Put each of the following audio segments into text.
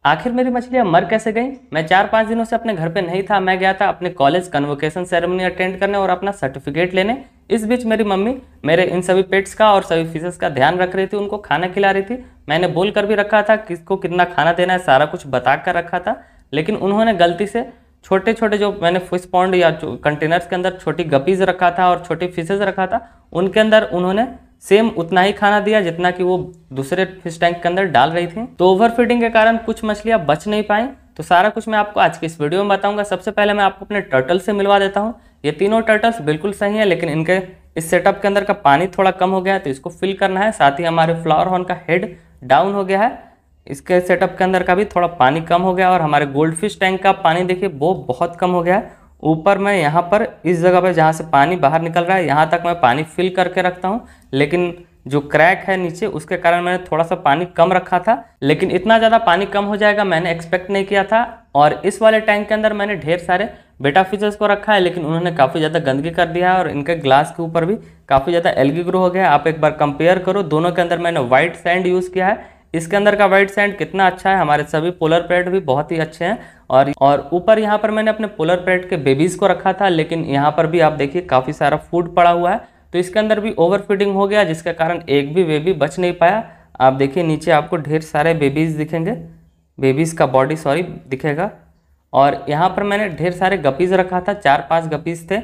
आखिर मेरी मछलियाँ मर कैसे गई? मैं 4-5 दिनों से अपने घर पे नहीं था। मैं गया था अपने कॉलेज कन्वोकेशन सेरेमनी अटेंड करने और अपना सर्टिफिकेट लेने। इस बीच मेरी मम्मी मेरे इन सभी पेट्स का और सभी फिशेस का ध्यान रख रही थी, उनको खाना खिला रही थी। मैंने बोल कर भी रखा था किसको कितना खाना देना है, सारा कुछ बता कर रखा था। लेकिन उन्होंने गलती से छोटे छोटे जो मैंने फिश पॉन्ड या कंटेनर्स के अंदर छोटी गपीज रखा था और छोटी फिशेज रखा था, उनके अंदर उन्होंने सेम उतना ही खाना दिया जितना कि वो दूसरे फिश टैंक के अंदर डाल रही थी। तो ओवरफीडिंग के कारण कुछ मछलियां बच नहीं पाई। तो सारा कुछ मैं आपको आज की इस वीडियो में बताऊंगा। सबसे पहले मैं आपको अपने टर्टल से मिलवा देता हूं। ये तीनों टर्टल्स बिल्कुल सही है, लेकिन इनके इस सेटअप के अंदर का पानी थोड़ा कम हो गया है, तो इसको फिल करना है। साथ ही हमारे फ्लावर हॉर्न का हेड डाउन हो गया है, इसके सेटअप के अंदर का भी थोड़ा पानी कम हो गया। और हमारे गोल्ड फिश टैंक का पानी देखिए वो बहुत कम हो गया है। ऊपर मैं यहाँ पर इस जगह पर जहाँ से पानी बाहर निकल रहा है यहाँ तक मैं पानी फिल करके रखता हूँ, लेकिन जो क्रैक है नीचे उसके कारण मैंने थोड़ा सा पानी कम रखा था। लेकिन इतना ज़्यादा पानी कम हो जाएगा मैंने एक्सपेक्ट नहीं किया था। और इस वाले टैंक के अंदर मैंने ढेर सारे बेटा फिशेस को रखा है, लेकिन उन्होंने काफ़ी ज़्यादा गंदगी कर दिया है और इनके ग्लास के ऊपर भी काफ़ी ज़्यादा एल्गी ग्रो हो गया है। आप एक बार कंपेयर करो, दोनों के अंदर मैंने व्हाइट सैंड यूज़ किया है। इसके अंदर का व्हाइट सैंड कितना अच्छा है, हमारे सभी पोलर पैरेट भी बहुत ही अच्छे हैं। और ऊपर यहाँ पर मैंने अपने पोलर पैरेट के बेबीज़ को रखा था, लेकिन यहाँ पर भी आप देखिए काफ़ी सारा फूड पड़ा हुआ है, तो इसके अंदर भी ओवर फीडिंग हो गया, जिसके कारण एक भी बेबी बच नहीं पाया। आप देखिए नीचे आपको ढेर सारे बेबीज़ दिखेंगे, बेबीज़ का बॉडी दिखेगा। और यहाँ पर मैंने ढेर सारे गपीज़ रखा था, 4-5 गपीज़ थे।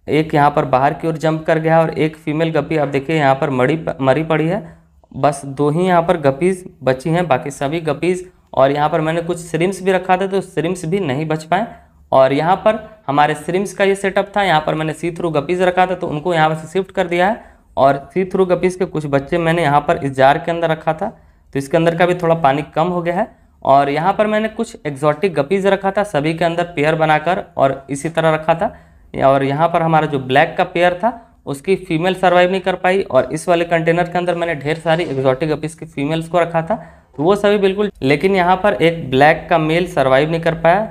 एक यहाँ पर बाहर की ओर जंप कर गया और एक फीमेल गपी आप देखिए यहाँ पर मरी पड़ी है। बस 2 ही यहाँ पर गपीज़ बची हैं, बाकी सभी गपीज़। और यहाँ पर मैंने कुछ श्रिम्स भी रखा था, तो श्रिम्स भी नहीं बच पाए। और यहाँ पर हमारे श्रिम्स का ये सेटअप था, यहाँ पर मैंने सी थ्रू गपीज़ रखा था, तो उनको यहाँ पर से शिफ्ट कर दिया है। और सी थ्रू गपीज़ के कुछ बच्चे मैंने यहाँ पर इस जार के अंदर रखा था, तो इसके अंदर का भी थोड़ा पानी कम हो गया है। और यहाँ पर मैंने कुछ एक्जॉटिक गपीज़ रखा था, सभी के अंदर पेयर बनाकर और इसी तरह रखा था। और यहाँ पर हमारा जो ब्लैक का पेयर था उसकी फीमेल सर्वाइव नहीं कर पाई, और इस वाले कंटेनर के अंदर मैंने ढेर सारी एक्जॉटिक गपीज़ की फीमेल्स को रखा था, तो वो सभी बिल्कुल। लेकिन यहाँ पर एक ब्लैक का मेल सर्वाइव नहीं कर पाया,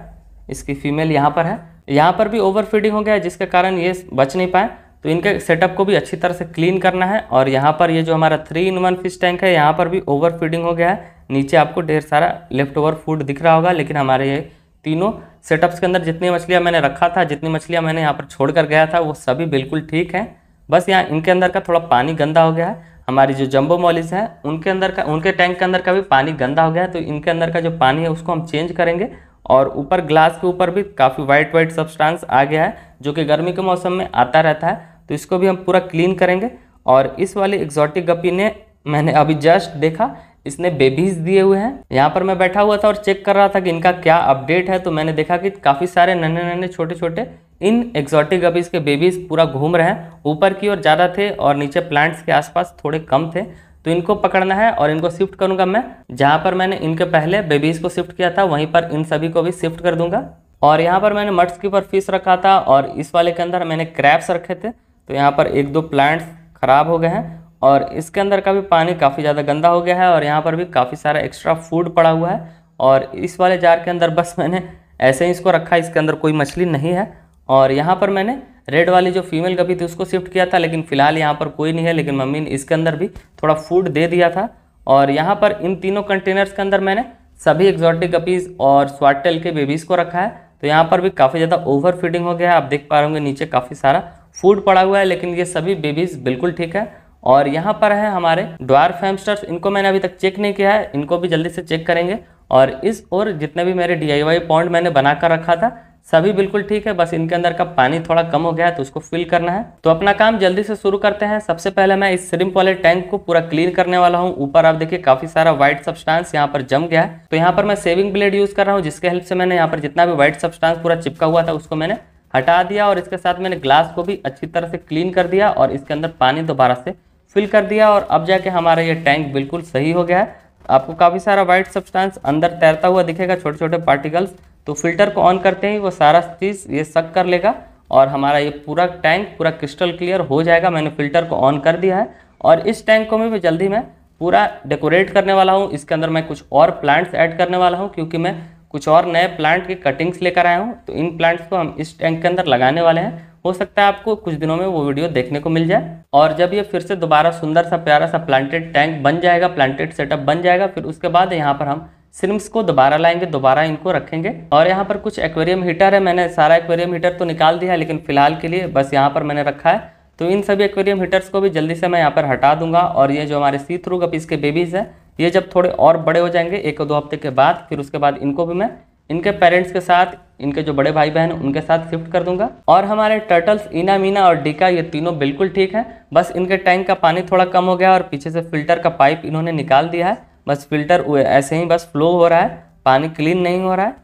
इसकी फीमेल यहाँ पर है। यहाँ पर भी ओवर फीडिंग हो गया है, जिसके कारण ये बच नहीं पाए। तो इनके सेटअप को भी अच्छी तरह से क्लीन करना है। और यहाँ पर ये जो हमारा 3-in-1 फिश टैंक है, यहाँ पर भी ओवर फीडिंग हो गया है। नीचे आपको ढेर सारा लेफ्ट ओवर फूड दिख रहा होगा, लेकिन हमारे ये तीनों सेटअप्स के अंदर जितनी मछलियाँ मैंने रखा था, जितनी मछलियाँ मैंने यहाँ पर छोड़ कर गया था, वो सभी बिल्कुल ठीक हैं। बस यहाँ इनके अंदर का थोड़ा पानी गंदा हो गया है। हमारी जो जंबो मॉलिस है उनके टैंक के अंदर का भी पानी गंदा हो गया है, तो इनके अंदर का जो पानी है उसको हम चेंज करेंगे। और ऊपर ग्लास के ऊपर भी काफ़ी वाइट सब्सटेंस आ गया है, जो कि गर्मी के मौसम में आता रहता है, तो इसको भी हम पूरा क्लीन करेंगे। और इस वाली एक्जॉटिक गपी ने मैंने अभी जस्ट देखा, इसने बेबीज़ दिए हुए हैं। यहाँ पर मैं बैठा हुआ था और चेक कर रहा था कि इनका क्या अपडेट है, तो मैंने देखा कि काफ़ी सारे नन्हे छोटे छोटे इन एक्जॉटिक गपीज़ के बेबीज़ पूरा घूम रहे हैं। ऊपर की ओर ज़्यादा थे और नीचे प्लांट्स के आसपास थोड़े कम थे, तो इनको पकड़ना है और इनको शिफ्ट करूँगा मैं। जहाँ पर मैंने इनके पहले बेबीज़ को शिफ्ट किया था, वहीं पर इन सभी को भी शिफ्ट कर दूँगा। और यहाँ पर मैंने मट्स के ऊपर फिश रखा था, और इस वाले के अंदर मैंने क्रैब्स रखे थे, तो यहाँ पर 1-2 प्लांट्स ख़राब हो गए हैं। और इसके अंदर का भी पानी काफ़ी ज़्यादा गंदा हो गया है, और यहाँ पर भी काफ़ी सारा एक्स्ट्रा फूड पड़ा हुआ है। और इस वाले जार के अंदर बस मैंने ऐसे ही इसको रखा, इसके अंदर कोई मछली नहीं है। और यहाँ पर मैंने रेड वाली जो फीमेल गपी थी उसको शिफ्ट किया था, लेकिन फ़िलहाल यहाँ पर कोई नहीं है, लेकिन मम्मी ने इसके अंदर भी थोड़ा फूड दे दिया था। और यहाँ पर इन तीनों कंटेनर्स के अंदर मैंने सभी एक्जॉटिक गपीज़ और स्वाटटेल के बेबीज़ को रखा है, तो यहाँ पर भी काफ़ी ज़्यादा ओवर फीडिंग हो गया है। आप देख पा रहे होंगे नीचे काफ़ी सारा फूड पड़ा हुआ है, लेकिन ये सभी बेबीज़ बिल्कुल ठीक है। और यहाँ पर है हमारे ड्वार्फ हैमस्टर्स, इनको मैंने अभी तक चेक नहीं किया है, इनको भी जल्दी से चेक करेंगे। और इस और जितने भी मेरे DIY पॉन्ड मैंने बना कर रखा था सभी बिल्कुल ठीक है, बस इनके अंदर का पानी थोड़ा कम हो गया है, तो उसको फिल करना है। तो अपना काम जल्दी से शुरू करते हैं। सबसे पहले मैं इस श्रिम्प वाले टैंक को पूरा क्लीन करने वाला हूँ। ऊपर आप देखिए काफ़ी सारा व्हाइट सब्सटेंस यहाँ पर जम गया है, तो यहाँ पर मैं सेविंग ब्लेड यूज़ कर रहा हूँ, जिसके हेल्प से मैंने यहाँ पर जितना भी व्हाइट सब्सटेंस पूरा चिपका हुआ था उसको मैंने हटा दिया। और इसके साथ मैंने ग्लास को भी अच्छी तरह से क्लीन कर दिया और इसके अंदर पानी दोबारा से फिल कर दिया। और अब जाके हमारा ये टैंक बिल्कुल सही हो गया है। आपको काफ़ी सारा व्हाइट सब्सटेंस अंदर तैरता हुआ दिखेगा, छोटे छोटे पार्टिकल्स। तो फिल्टर को ऑन करते ही वो सारा चीज़ ये सक कर लेगा और हमारा ये पूरा टैंक पूरा क्रिस्टल क्लियर हो जाएगा। मैंने फिल्टर को ऑन कर दिया है और इस टैंक को मैं जल्दी में पूरा डेकोरेट करने वाला हूँ। इसके अंदर मैं कुछ और प्लांट्स ऐड करने वाला हूँ, क्योंकि मैं कुछ और नए प्लांट की कटिंग्स लेकर आया हूँ। तो इन प्लांट्स को हम इस टैंक के अंदर लगाने वाले हैं। हो सकता है आपको कुछ दिनों में वो वीडियो देखने को मिल जाए। और जब ये फिर से दोबारा सुंदर सा प्यारा सा प्लांटेड टैंक बन जाएगा, प्लांटेड सेटअप बन जाएगा, फिर उसके बाद यहाँ पर हम श्रिम्प्स को दोबारा लाएंगे, दोबारा इनको रखेंगे। और यहाँ पर कुछ एक्वेरियम हीटर है, मैंने सारा एक्वेरियम हीटर तो निकाल दिया है, लेकिन फिलहाल के लिए बस यहाँ पर मैंने रखा है। तो इन सभी एक्वेरियम हीटर्स को भी जल्दी से मैं यहाँ पर हटा दूंगा। और ये जो हमारे सी थ्रू गपीज के बेबीज़ हैं, ये जब थोड़े और बड़े हो जाएंगे 1-2 हफ्ते के बाद, फिर उसके बाद इनको भी मैं इनके पेरेंट्स के साथ, इनके जो बड़े भाई बहन उनके साथ शिफ्ट कर दूंगा। और हमारे टर्टल्स इना, मीना और डीका ये तीनों बिल्कुल ठीक हैं। बस इनके टैंक का पानी थोड़ा कम हो गया और पीछे से फिल्टर का पाइप इन्होंने निकाल दिया है। बस फिल्टर ऐसे ही बस फ्लो हो रहा है, पानी क्लीन नहीं हो रहा है।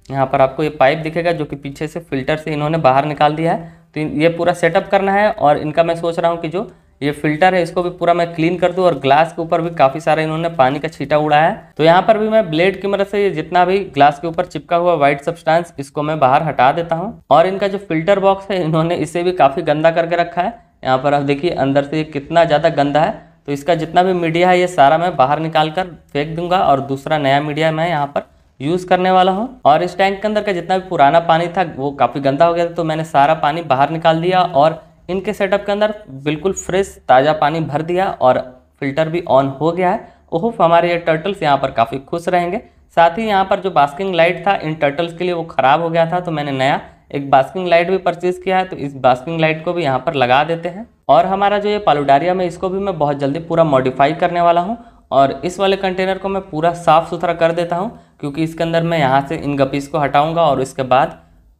यहाँ पर आपको ये पाइप दिखेगा जो कि पीछे से फिल्टर से इन्होंने बाहर निकाल दिया है। तो ये पूरा सेटअप करना है। और इनका मैं सोच रहा हूँ कि जो ये फिल्टर है इसको भी पूरा मैं क्लीन कर दूं। और ग्लास के ऊपर भी काफ़ी सारा इन्होंने पानी का छींटा उड़ाया है। तो यहाँ पर भी मैं ब्लेड की मदद से ये जितना भी ग्लास के ऊपर चिपका हुआ व्हाइट सब्सटेंस इसको मैं बाहर हटा देता हूँ। और इनका जो फिल्टर बॉक्स है इन्होंने इसे भी काफ़ी गंदा करके रखा है। यहाँ पर आप देखिए अंदर से कितना ज़्यादा गंदा है। तो इसका जितना भी मीडिया है ये सारा मैं बाहर निकाल कर फेंक दूंगा और दूसरा नया मीडिया मैं यहाँ पर यूज़ करने वाला हूँ। और इस टैंक के अंदर का जितना भी पुराना पानी था वो काफ़ी गंदा हो गया था, तो मैंने सारा पानी बाहर निकाल दिया और इनके सेटअप के अंदर बिल्कुल फ्रेश ताज़ा पानी भर दिया और फिल्टर भी ऑन हो गया है। ओह, हमारे ये टर्टल्स यहाँ पर काफ़ी खुश रहेंगे। साथ ही यहाँ पर जो बास्किंग लाइट था इन टर्टल्स के लिए वो ख़राब हो गया था, तो मैंने नया एक बास्किंग लाइट भी परचेज़ किया है। तो इस बास्किंग लाइट को भी यहाँ पर लगा देते हैं। और हमारा जो ये पालुडारिया में इसको भी मैं बहुत जल्दी पूरा मॉडिफाई करने वाला हूँ। और इस वाले कंटेनर को मैं पूरा साफ़ सुथरा कर देता हूँ, क्योंकि इसके अंदर मैं यहाँ से इन गपीज़ को हटाऊँगा और इसके बाद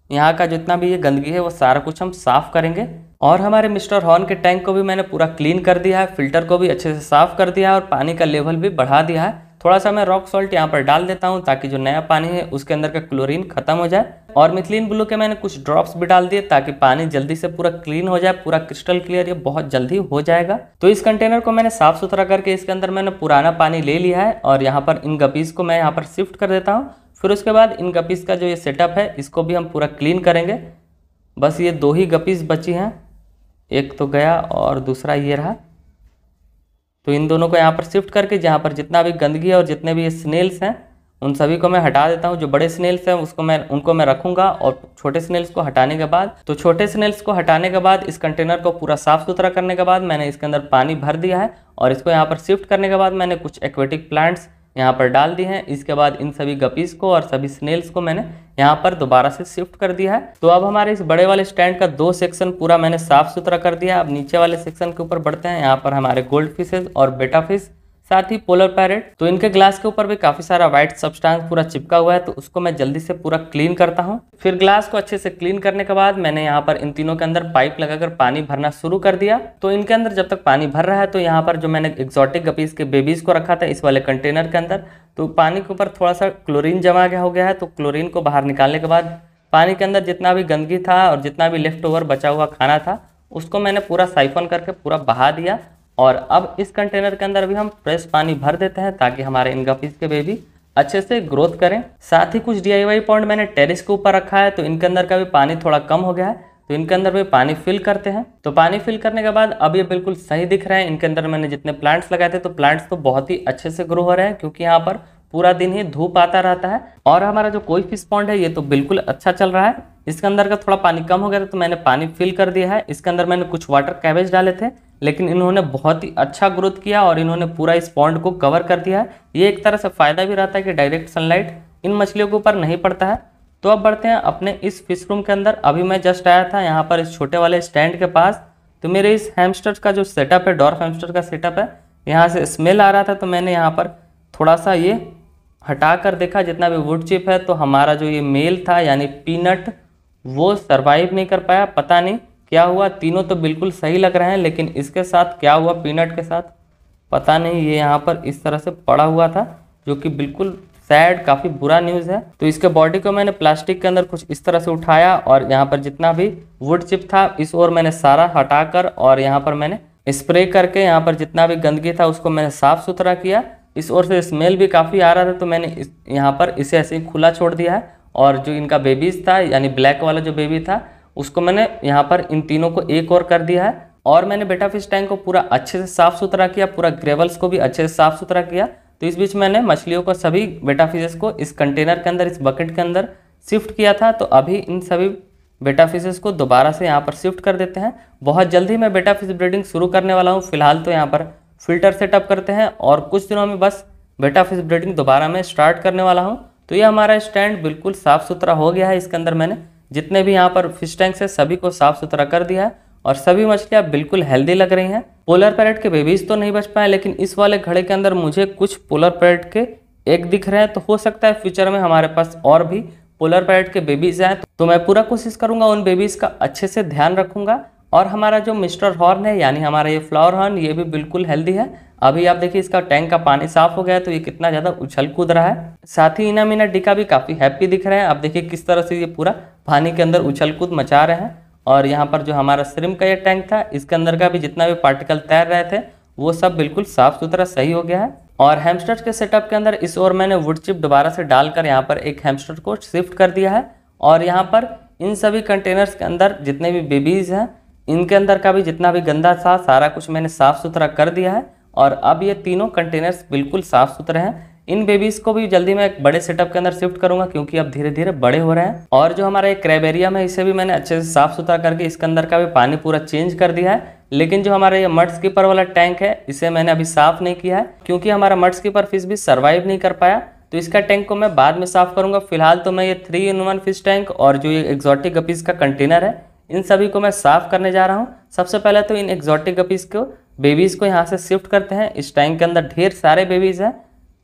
यहाँ का जितना भी ये गंदगी है वो सारा कुछ हम साफ़ करेंगे। और हमारे मिस्टर हॉर्न के टैंक को भी मैंने पूरा क्लीन कर दिया है, फिल्टर को भी अच्छे से साफ़ कर दिया है और पानी का लेवल भी बढ़ा दिया है। थोड़ा सा मैं रॉक सॉल्ट यहाँ पर डाल देता हूँ ताकि जो नया पानी है उसके अंदर का क्लोरीन खत्म हो जाए। और मिथिलीन ब्लू के मैंने कुछ ड्रॉप्स भी डाल दिए ताकि पानी जल्दी से पूरा क्लीन हो जाए, पूरा क्रिस्टल क्लियर ये बहुत जल्दी हो जाएगा। तो इस कंटेनर को मैंने साफ़ सुथरा करके इसके अंदर मैंने पुराना पानी ले लिया है और यहाँ पर इन गपीज़ को मैं यहाँ पर शिफ्ट कर देता हूँ। फिर उसके बाद इन गपीज़ का जो ये सेटअप है इसको भी हम पूरा क्लीन करेंगे। बस ये 2 ही गपीज़ बची हैं, एक तो गया और दूसरा ये रहा। तो इन दोनों को यहाँ पर शिफ्ट करके जहाँ पर जितना भी गंदगी है और जितने भी ये स्नेल्स हैं उन सभी को मैं हटा देता हूँ। जो बड़े स्नेल्स हैं उनको मैं रखूँगा और छोटे स्नेल्स को हटाने के बाद इस कंटेनर को पूरा साफ़ सुथरा करने के बाद मैंने इसके अंदर पानी भर दिया है। और इसको यहाँ पर शिफ्ट करने के बाद मैंने कुछ एक्वेटिक प्लांट्स यहाँ पर डाल दिए हैं। इसके बाद इन सभी गपीज़ को और सभी स्नेल्स को मैंने यहाँ पर दोबारा से शिफ्ट कर दिया है। तो अब हमारे इस बड़े वाले स्टैंड का 2 सेक्शन पूरा मैंने साफ़ सुथरा कर दिया। अब नीचे वाले सेक्शन के ऊपर बढ़ते हैं। यहाँ पर हमारे गोल्ड फिशेज और बेटा फिश, साथ ही पोलर पैरेट। तो इनके ग्लास के ऊपर भी काफ़ी सारा व्हाइट सब्सटेंस पूरा चिपका हुआ है, तो उसको मैं जल्दी से पूरा क्लीन करता हूँ। फिर ग्लास को अच्छे से क्लीन करने के बाद मैंने यहाँ पर इन तीनों के अंदर पाइप लगाकर पानी भरना शुरू कर दिया। तो इनके अंदर जब तक पानी भर रहा है तो यहाँ पर जो मैंने एक्जॉटिक गपीज़ के बेबीज़ को रखा था इस वाले कंटेनर के अंदर, तो पानी के ऊपर थोड़ा सा क्लोरीन जमा गया हो गया है। तो क्लोरीन को बाहर निकालने के बाद पानी के अंदर जितना भी गंदगी था और जितना भी लेफ्ट ओवर बचा हुआ खाना था उसको मैंने पूरा साइफन करके पूरा बहा दिया। और अब इस कंटेनर के अंदर भी हम फ्रेश पानी भर देते हैं ताकि हमारे इन गपीज़ के बेबी अच्छे से ग्रोथ करें। साथ ही कुछ DIY पॉन्ड मैंने टेरेस के ऊपर रखा है, तो इनके अंदर का भी पानी थोड़ा कम हो गया है, तो इनके अंदर भी पानी फिल करते हैं। तो पानी फिल करने के बाद अब ये बिल्कुल सही दिख रहे हैं। इनके अंदर मैंने जितने प्लांट्स लगाए थे तो प्लांट्स तो बहुत ही अच्छे से ग्रो हो रहे हैं, क्योंकि यहाँ पर पूरा दिन ही धूप आता रहता है। और हमारा जो कोई फिश पॉन्ड है ये तो बिल्कुल अच्छा चल रहा है। इसके अंदर का थोड़ा पानी कम हो गया था तो मैंने पानी फिल कर दिया है। इसके अंदर मैंने कुछ वाटर कैबेज डाले थे, लेकिन इन्होंने बहुत ही अच्छा ग्रोथ किया और इन्होंने पूरा इस पॉन्ड को कवर कर दिया है। ये एक तरह से फ़ायदा भी रहता है कि डायरेक्ट सनलाइट इन मछलियों के ऊपर नहीं पड़ता है। तो अब बढ़ते हैं अपने इस फिश रूम के अंदर। अभी मैं जस्ट आया था यहाँ पर इस छोटे वाले स्टैंड के पास, तो मेरे इस हैमस्टर्स का जो सेटअप है, डॉर्फ हैमस्टर का सेटअप है, यहाँ से स्मेल आ रहा था। तो मैंने यहाँ पर थोड़ा सा ये हटा कर देखा, जितना भी वुड चिप है, तो हमारा जो ये मेल था यानी पीनट वो सरवाइव नहीं कर पाया। पता नहीं क्या हुआ, तीनों तो बिल्कुल सही लग रहे हैं, लेकिन इसके साथ क्या हुआ पीनट के साथ पता नहीं। ये यहाँ पर इस तरह से पड़ा हुआ था, जो कि बिल्कुल सैड, काफ़ी बुरा न्यूज़ है। तो इसके बॉडी को मैंने प्लास्टिक के अंदर कुछ इस तरह से उठाया और यहाँ पर जितना भी वुड चिप था इस ओर मैंने सारा हटाकर और यहाँ पर मैंने स्प्रे करके यहाँ पर जितना भी गंदगी था उसको मैंने साफ़ सुथरा किया। इस ओर से स्मेल भी काफ़ी आ रहा था, तो मैंने यहाँ पर इसे ऐसे ही खुला छोड़ दिया है। और जो इनका बेबीज़ था यानी ब्लैक वाला जो बेबी था उसको मैंने यहाँ पर इन तीनों को एक और कर दिया है। और मैंने बेटा फिश टैंक को पूरा अच्छे से साफ़ सुथरा किया, पूरा ग्रेवल्स को भी अच्छे से साफ़ सुथरा किया। तो इस बीच मैंने मछलियों को, सभी बेटा फिशेस को इस कंटेनर के अंदर, इस बकेट के अंदर शिफ्ट किया था। तो अभी इन सभी बेटा फिशेस को दोबारा से यहाँ पर शिफ्ट कर देते हैं। बहुत जल्दी मैं बेटा फिश ब्रीडिंग शुरू करने वाला हूँ। फिलहाल तो यहाँ पर फिल्टर सेटअप करते हैं और कुछ दिनों में बस बेटा फिश ब्रीडिंग दोबारा मैं स्टार्ट करने वाला हूँ। तो ये हमारा स्टैंड बिल्कुल साफ़ सुथरा हो गया है। इसके अंदर मैंने जितने भी यहाँ पर फिश टैंक्स है सभी को साफ़ सुथरा कर दिया है और सभी मछलियाँ बिल्कुल हेल्दी लग रही हैं। पोलर पैरेट के बेबीज तो नहीं बच पाए, लेकिन इस वाले घड़े के अंदर मुझे कुछ पोलर पैरेट के एग दिख रहे हैं। तो हो सकता है फ्यूचर में हमारे पास और भी पोलर पैरेट के बेबीज आए, तो मैं पूरा कोशिश करूंगा उन बेबीज का अच्छे से ध्यान रखूंगा। और हमारा जो मिस्टर हॉर्न है यानी हमारा ये फ्लावर हॉर्न, ये भी बिल्कुल हेल्दी है। अभी आप देखिए इसका टैंक का पानी साफ हो गया है, तो ये कितना ज़्यादा उछल कूद रहा है। साथ ही इना मीना डिका भी काफ़ी हैप्पी दिख रहे हैं। आप देखिए किस तरह से ये पूरा पानी के अंदर उछल कूद मचा रहे हैं। और यहाँ पर जो हमारा श्रिम्प का ये टैंक था, इसके अंदर का भी जितना भी पार्टिकल तैर रहे थे वो सब बिल्कुल साफ सुथरा सही हो गया है। और हैमस्टर्स के सेटअप के अंदर इस ओर मैंने वुड चिप दोबारा से डालकर यहाँ पर एक हैमस्टर को शिफ्ट कर दिया है। और यहाँ पर इन सभी कंटेनर्स के अंदर जितने भी बेबीज़ हैं, इनके अंदर का भी जितना भी गंदा था सारा कुछ मैंने साफ़ सुथरा कर दिया है। और अब ये तीनों कंटेनर्स बिल्कुल साफ़ सुथरे हैं। इन बेबीज़ को भी जल्दी मैं एक बड़े सेटअप के अंदर शिफ्ट करूंगा, क्योंकि अब धीरे धीरे बड़े हो रहे हैं। और जो हमारा एक क्रैबेरियम है, इसे भी मैंने अच्छे से साफ़ सुथरा करके इसके अंदर का भी पानी पूरा चेंज कर दिया है। लेकिन जो हमारा ये मड स्कीपर वाला टैंक है, इसे मैंने अभी साफ़ नहीं किया है, क्योंकि हमारा मड स्कीपर फिश भी सर्वाइव नहीं कर पाया। तो इसका टैंक को मैं बाद में साफ़ करूँगा। फिलहाल तो मैं ये 3-in-1 फिश टैंक और जो ये एक्जॉटिक गपीज़ का कंटेनर है, इन सभी को मैं साफ़ करने जा रहा हूँ। सबसे पहले तो इन एक्जॉटिक गपीज़ को बेबीज़ को यहाँ से शिफ्ट करते हैं। इस टैंक के अंदर ढेर सारे बेबीज़ हैं,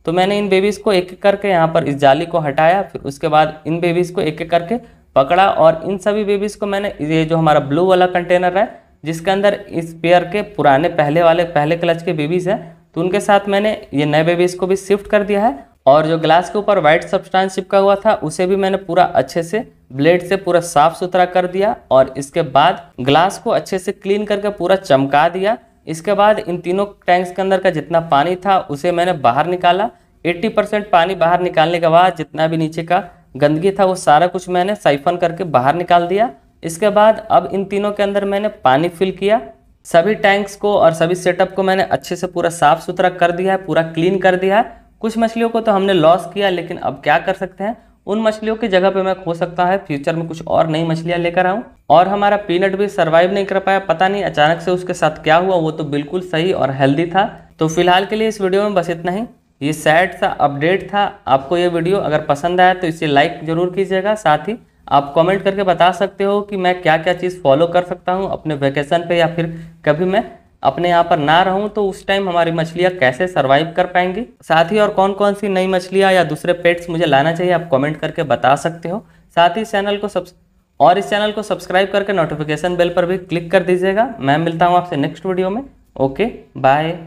तो मैंने इन बेबीज़ को एक एक करके यहाँ पर इस जाली को हटाया। फिर उसके बाद इन बेबीज़ को एक एक करके पकड़ा और इन सभी बेबीज़ को मैंने ये जो हमारा ब्लू वाला कंटेनर है, जिसके अंदर इस पेयर के पुराने पहले क्लच के बेबीज़ हैं, तो उनके साथ मैंने ये नए बेबीज़ को भी शिफ्ट कर दिया है। और जो ग्लास के ऊपर वाइट सब्सटेंस चिपका हुआ था, उसे भी मैंने पूरा अच्छे से ब्लेड से पूरा साफ सुथरा कर दिया। और इसके बाद ग्लास को अच्छे से क्लीन करके पूरा चमका दिया। इसके बाद इन तीनों टैंक्स के अंदर का जितना पानी था उसे मैंने बाहर निकाला। 80% पानी बाहर निकालने के बाद जितना भी नीचे का गंदगी था वो सारा कुछ मैंने साइफन करके बाहर निकाल दिया। इसके बाद अब इन तीनों के अंदर मैंने पानी फिल किया। सभी टैंक्स को और सभी सेटअप को मैंने अच्छे से पूरा साफ सुथरा कर दिया है, पूरा क्लीन कर दिया है। कुछ मछलियों को तो हमने लॉस किया, लेकिन अब क्या कर सकते हैं, उन मछलियों की जगह पे मैं हो सकता है फ्यूचर में कुछ और नई मछलियां लेकर आऊं। और हमारा पीनट भी सरवाइव नहीं कर पाया, पता नहीं अचानक से उसके साथ क्या हुआ। वो तो बिल्कुल सही और हेल्दी था। तो फिलहाल के लिए इस वीडियो में बस इतना ही। ये सैड सा अपडेट था। आपको ये वीडियो अगर पसंद आया तो इसे लाइक जरूर कीजिएगा। साथ ही आप कमेंट करके बता सकते हो कि मैं क्या क्या चीज़ फॉलो कर सकता हूँ अपने वेकेशन पे, या फिर कभी मैं अपने यहाँ पर ना रहूँ तो उस टाइम हमारी मछलियाँ कैसे सरवाइव कर पाएंगी। साथ ही और कौन कौन सी नई मछलियाँ या दूसरे पेट्स मुझे लाना चाहिए, आप कमेंट करके बता सकते हो। साथ ही इस चैनल को सब्सक्राइब करके नोटिफिकेशन बेल पर भी क्लिक कर दीजिएगा। मैं मिलता हूँ आपसे नेक्स्ट वीडियो में। Okay, bye.